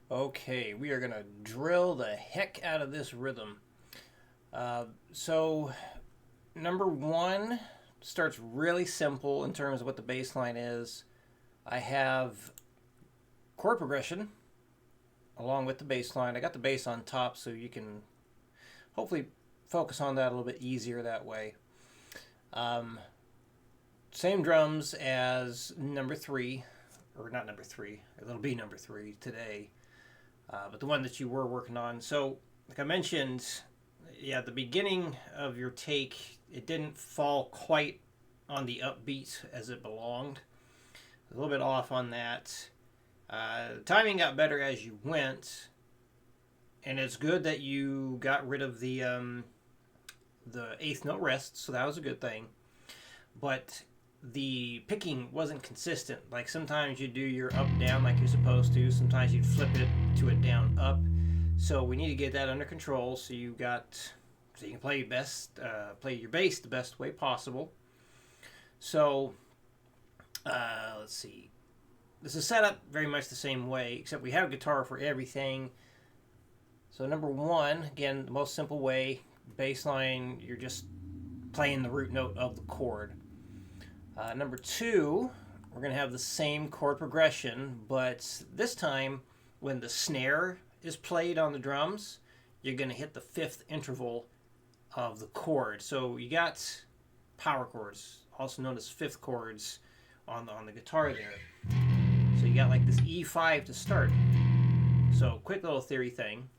Okay, we are going to drill the heck out of this rhythm. So, number one starts really simple in terms of what the bass line is. I have chord progression along with the bass line. I got the bass on top so you can hopefully focus on that a little bit easier that way. Um, Same drums as number three, or not number three, it'll be number three today, but the one that you were working on. So, like I mentioned, yeah, the beginning of your take, it didn't fall quite on the upbeat as it belonged. A little bit off on that. Timing got better as you went, and it's good that you got rid of the eighth note rest, so that was a good thing. But the picking wasn't consistent. Like sometimes you do your up down like you're supposed to. Sometimes you'd flip it to a down up. So we need to get that under control. So you can play play your bass the best way possible. So let's see. This is set up very much the same way, except we have guitar for everything. So number one, again, the most simple way, bass line, you're just playing the root note of the chord. Number two, we're going to have the same chord progression, but this time when the snare is played on the drums, you're going to hit the fifth interval of the chord. So you got power chords, also known as fifth chords, on the guitar there. So you got like this E5 to start. So quick little theory thing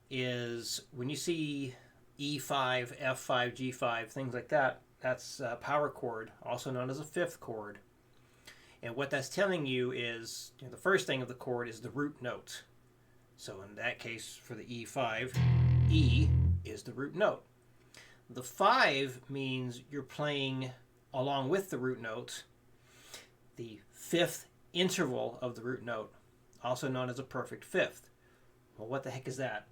is when you see E5, F5, G5, things like that, that's a power chord, also known as a fifth chord. And what that's telling you is the first thing of the chord is the root note. So in that case, for the E5, E is the root note. The 5 means you're playing along with the root note the fifth interval of the root note, also known as a perfect fifth. Well, what the heck is that?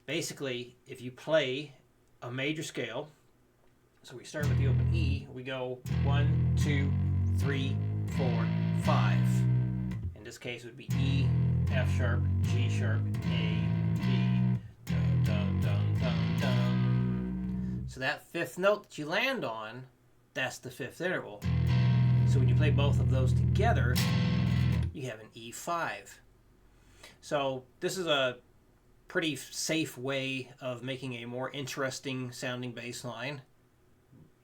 Basically, if you play a major scale, so we start with the open E, we go 1, 2, 3, 4, 5. In this case, it would be E, F sharp, G sharp, A, B. Dun, dun, dun, dun, dun. So that fifth note that you land on, that's the fifth interval. So when you play both of those together, you have an E5. So this is a pretty safe way of making a more interesting sounding bass line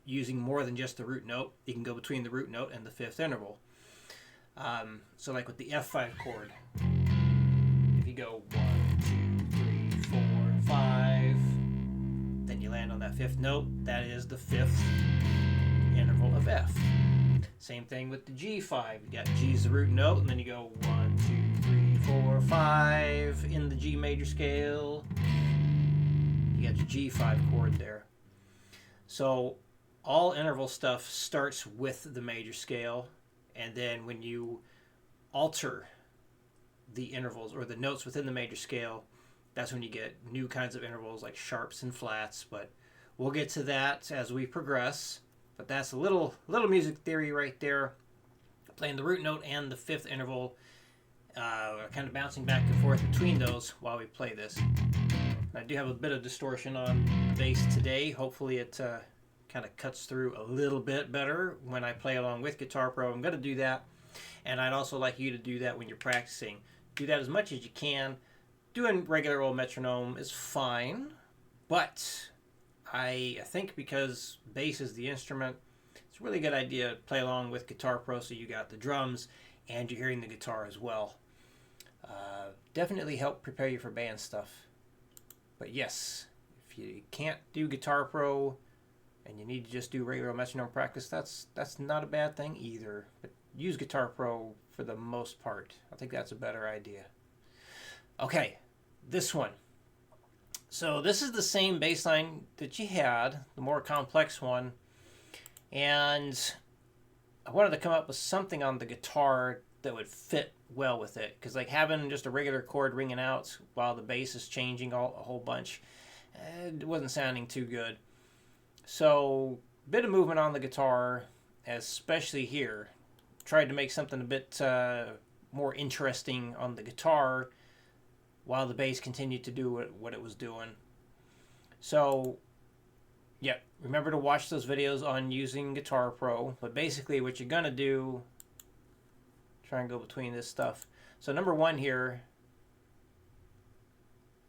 using more than just the root note. You can go between the root note and the fifth interval. So like with the F5 chord, if you go 1, 2, 3, 4, 5, then you land on that fifth note, that is the fifth interval of F. Same thing with the G5. You got G's the root note, and then you go 1, 2, 3, 4, 5 in the G major scale. You got your G5 chord there. So all interval stuff starts with the major scale, and then when you alter the intervals or the notes within the major scale, that's when you get new kinds of intervals like sharps and flats. But we'll get to that as we progress. But that's a little music theory right there. Playing the root note and the fifth interval, kind of bouncing back and forth between those while we play this. I do have a bit of distortion on the bass today. Hopefully it kind of cuts through a little bit better when I play along with Guitar Pro. I'm going to do that. And I'd also like you to do that when you're practicing. Do that as much as you can. Doing regular old metronome is fine, but I think because bass is the instrument, it's a really good idea to play along with Guitar Pro so you got the drums and you're hearing the guitar as well. Definitely help prepare you for band stuff. But yes, if you can't do Guitar Pro and you need to just do regular metronome practice, that's not a bad thing either. But use Guitar Pro for the most part. I think that's a better idea. Okay, this one. So this is the same bass line that you had, the more complex one, and I wanted to come up with something on the guitar that would fit well with it, because like having just a regular chord ringing out while the bass is changing a whole bunch, it wasn't sounding too good. So a bit of movement on the guitar, especially here. Tried to make something a bit more interesting on the guitar while the bass continued to do what it was doing. So, yeah, remember to watch those videos on using Guitar Pro. But basically what you're going to do, try and go between this stuff. So number one here,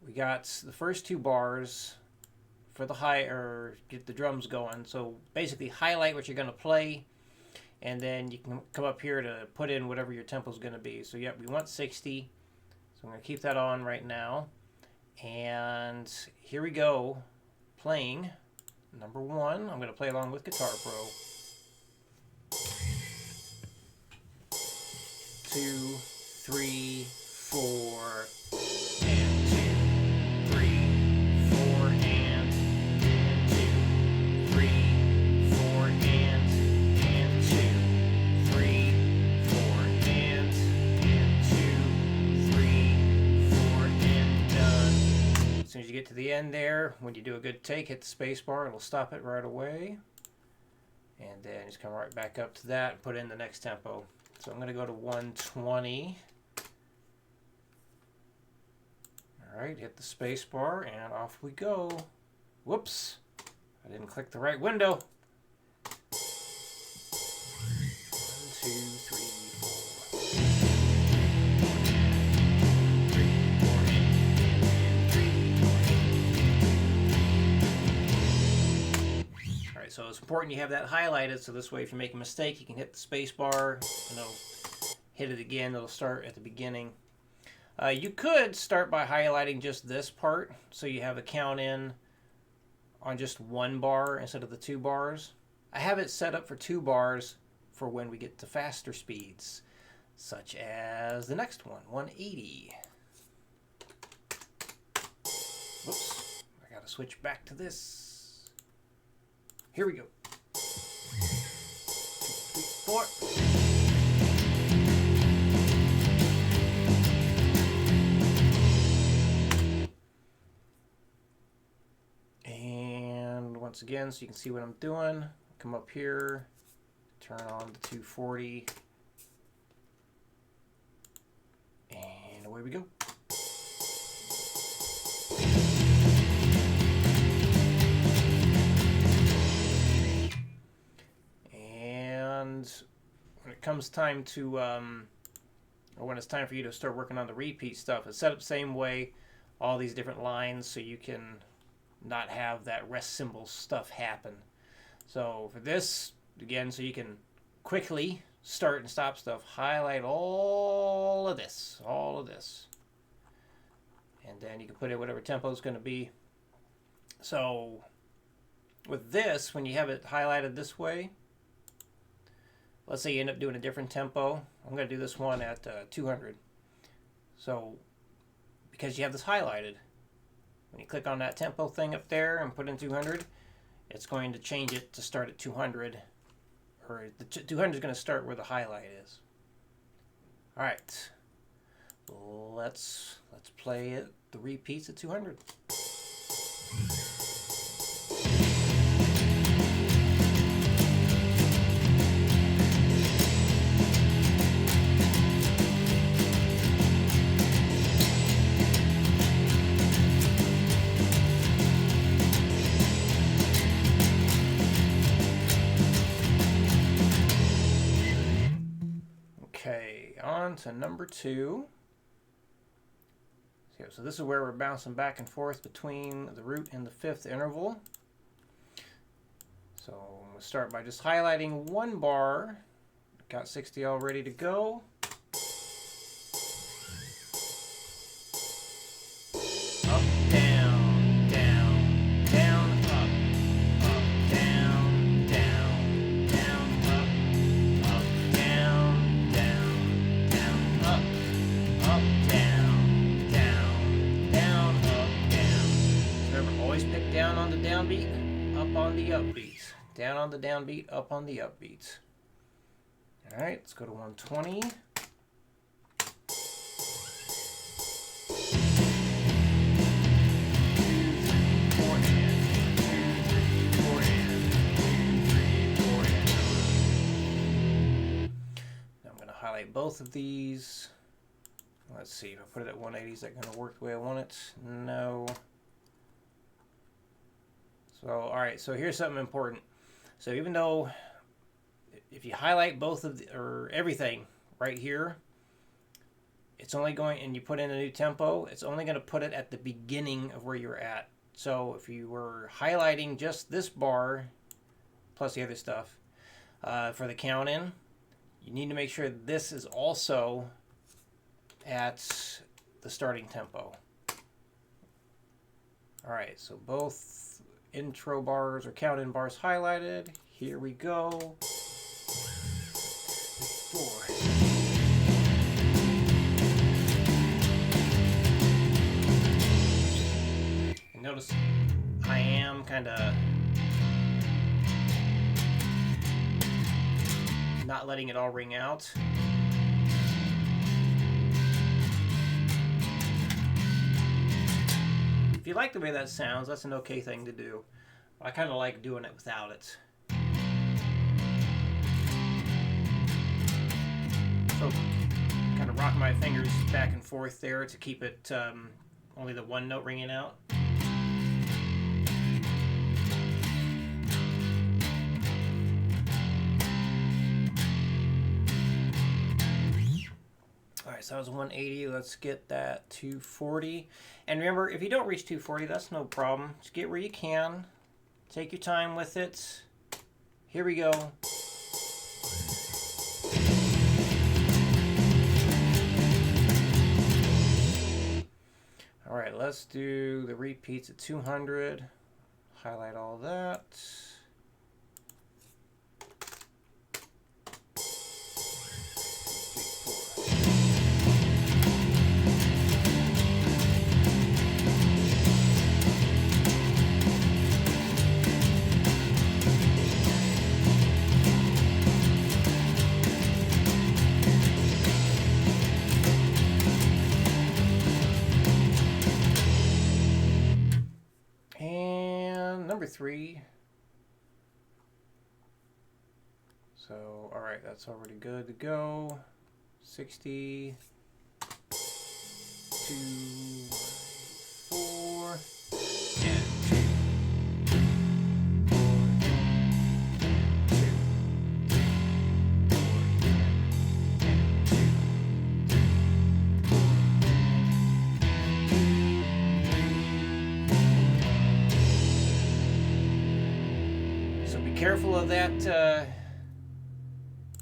we got the first two bars for the high, or get the drums going. So basically highlight what you're going to play, and then you can come up here to put in whatever your tempo is going to be. So yeah, we want 60. So I'm going to keep that on right now. And here we go, playing number one. I'm going to play along with Guitar Pro. 2, 3, 4, and 2, 3, 4, and 2, 3, 4, and 2, 3, 4, and 2, 3, 4, and done. As soon as you get to the end there, when you do a good take, hit the space bar, it'll stop it right away. And then just come right back up to that and put in the next tempo. So I'm going to go to 120. All right, hit the space bar and off we go. Whoops, I didn't click the right window. 1, 2, 3, 4. All right, so it's important you have that highlighted, so this way if you make a mistake, you can hit the space bar and it'll hit it again. It'll start at the beginning. You could start by highlighting just this part, so you have a count in on just one bar instead of the 2 bars. I have it set up for 2 bars for when we get to faster speeds, such as the next one, 180. Whoops, I gotta switch back to this. Here we go. 2, 3, 4. Once again, so you can see what I'm doing, come up here, turn on the 240, and away we go. And when it comes time to, or when it's time for you to start working on the repeat stuff, it's set up the same way, all these different lines, so you can not have that rest symbol stuff happen. So for this, again, so you can quickly start and stop stuff, highlight all of this, and then you can put in whatever tempo is going to be. So with this, when you have it highlighted this way, let's say you end up doing a different tempo. I'm going to do this one at 200. So because you have this highlighted, when you click on that tempo thing up there and put in 200, it's going to change it to start at 200, or the 200 is going to start where the highlight is. All right, let's play it, the repeats at 200. On to number 2. So this is where we're bouncing back and forth between the root and the 5th interval. So I'm going to start by just highlighting one bar. Got 60 all ready to go. Up, down, down, down, up, down, down, down, up, down, down, down, up, down, down, down, up, down. Remember, always pick down on the downbeat, up on the upbeat. Down on the downbeat, up on the upbeat. All right, let's go to 120. Now I'm going to highlight both of these. Let's see, if I put it at 180, is that going to work the way I want it? No. So, all right, so here's something important. So even though if you highlight both of or everything right here, it's only going, and you put in a new tempo, it's only going to put it at the beginning of where you're at. So if you were highlighting just this bar plus the other stuff for the count in, you need to make sure this is also at the starting tempo. All right, so both intro bars or count in bars highlighted. Here we go. 4. And notice I am kind of not letting it all ring out. If you like the way that sounds, that's an okay thing to do. I kind of like doing it without it. So, kind of rock my fingers back and forth there to keep it only the one note ringing out. Alright, so that was 180. Let's get that 240. And remember, if you don't reach 240, that's no problem. Just get where you can. Take your time with it. Here we go. Alright, let's do the repeats at 200. Highlight all that. Number 3. So, all right, that's already good to go. 60, 2, 4, and 2, 4, and 2. Careful of that,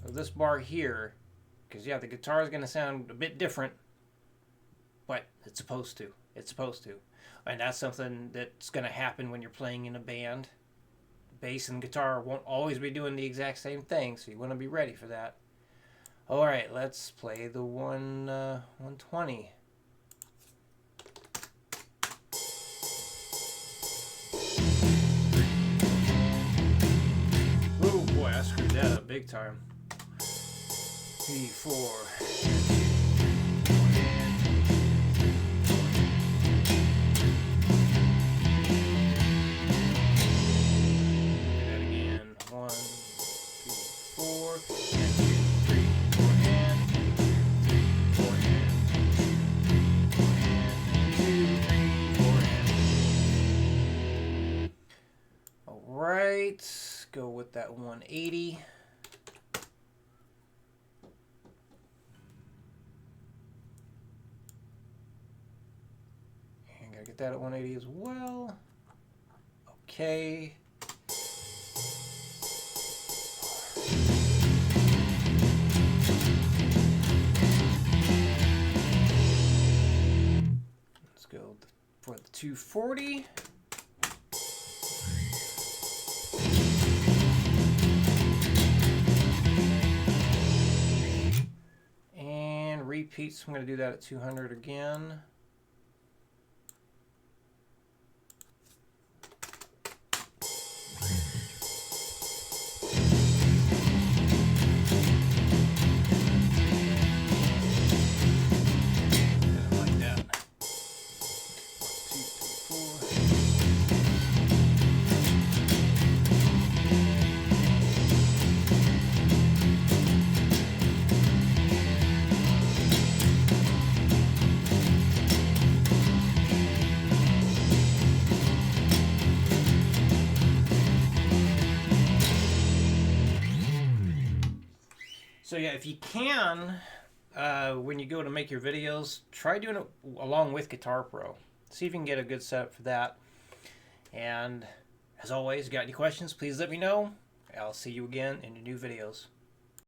of this bar here, because yeah, the guitar is going to sound a bit different, but it's supposed to. It's supposed to, and that's something that's going to happen when you're playing in a band. Bass and guitar won't always be doing the exact same thing, so you want to be ready for that. All right, let's play the 120. I screwed that up big time. 3, 4. Do that again. 1, 2, 4, and 2, 3, 4, and 2, 3, 4, and 2, 3, 4, and. All right. Go with that 180. And gotta get that at 180 as well. Okay. Let's go for the 240. Repeats, I'm going to do that at 200 again. Like that. 1, 2, 3, 4. So yeah, if you can, when you go to make your videos, try doing it along with Guitar Pro. See if you can get a good setup for that. And as always, got any questions, please let me know. I'll see you again in the new videos.